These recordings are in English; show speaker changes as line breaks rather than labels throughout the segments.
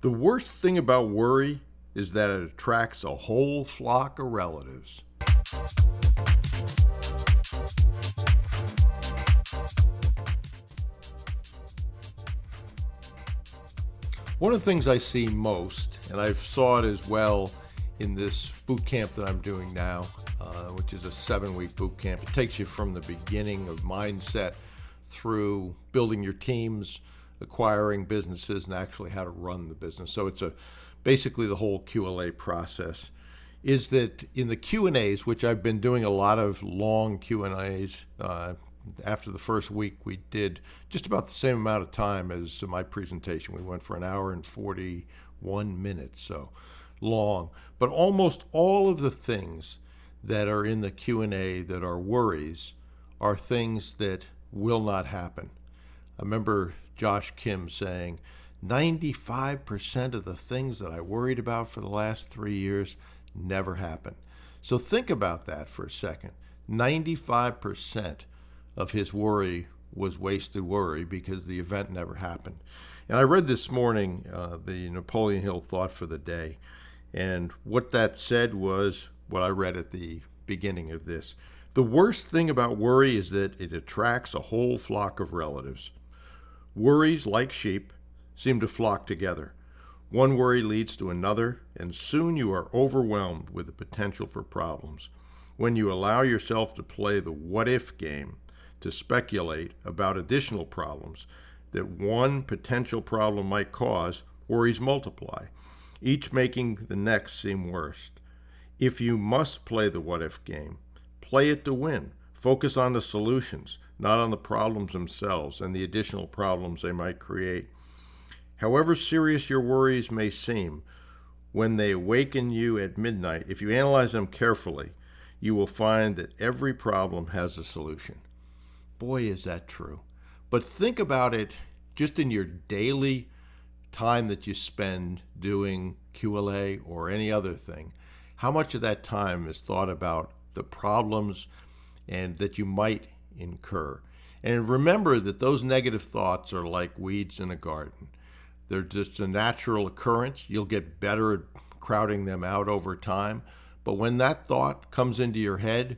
The worst thing about worry is that it attracts a whole flock of relatives. One of the things I see most, and I've saw it as well in this boot camp that I'm doing now, which is a 7-week boot camp. It takes you from the beginning of mindset through building your teams, acquiring businesses, and actually how to run the business. So it's basically the whole QLA process. Is that in the Q&As, which I've been doing a lot of long Q&As. After the first week, we did just about the same amount of time as my presentation. We went for an hour and 41 minutes, so long. But almost all of the things that are in the Q&A that are worries are things that will not happen. I remember Josh Kim saying, 95% of the things that I worried about for the last 3 years never happened. So think about that for a second. 95% of his worry was wasted worry because the event never happened. And I read this morning the Napoleon Hill Thought for the Day. And what that said was what I read at the beginning of this. The worst thing about worry is that it attracts a whole flock of relatives. Worries, like sheep, seem to flock together. One worry leads to another, and soon you are overwhelmed with the potential for problems. When you allow yourself to play the what-if game, to speculate about additional problems that one potential problem might cause, worries multiply, each making the next seem worse. If you must play the what-if game, play it to win. Focus on the solutions, not on the problems themselves and the additional problems they might create. However serious your worries may seem, when they awaken you at midnight, if you analyze them carefully, you will find that every problem has a solution. Boy, is that true. But think about it just in your daily time that you spend doing QLA or any other thing. How much of that time is thought about the problems and that you might incur? And remember that those negative thoughts are like weeds in a garden. They're just a natural occurrence. You'll get better at crowding them out over time. But when that thought comes into your head,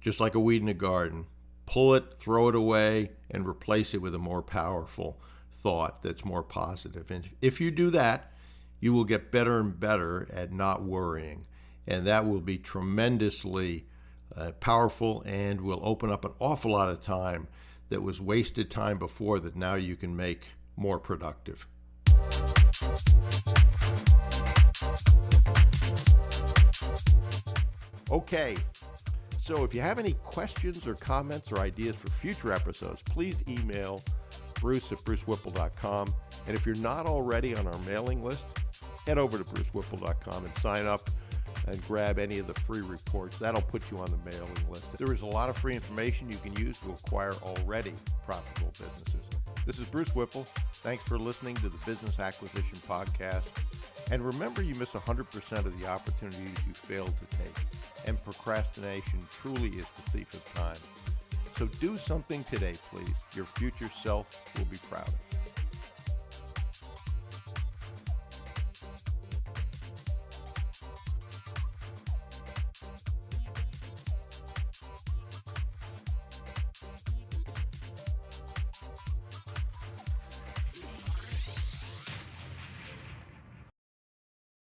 just like a weed in a garden, pull it, throw it away, and replace it with a more powerful thought that's more positive. And if you do that, you will get better and better at not worrying. And that will be tremendously powerful and will open up an awful lot of time that was wasted time before that now you can make more productive. Okay, so if you have any questions or comments or ideas for future episodes, please email bruce@brucewhipple.com. And if you're not already on our mailing list, head over to brucewhipple.com and sign up and grab any of the free reports. That'll put you on the mailing list. There is a lot of free information you can use to acquire already profitable businesses. This is Bruce Whipple. Thanks for listening to the Business Acquisition Podcast. And remember, you miss 100% of the opportunities you failed to take. And procrastination truly is the thief of time. So do something today, please. Your future self will be proud of.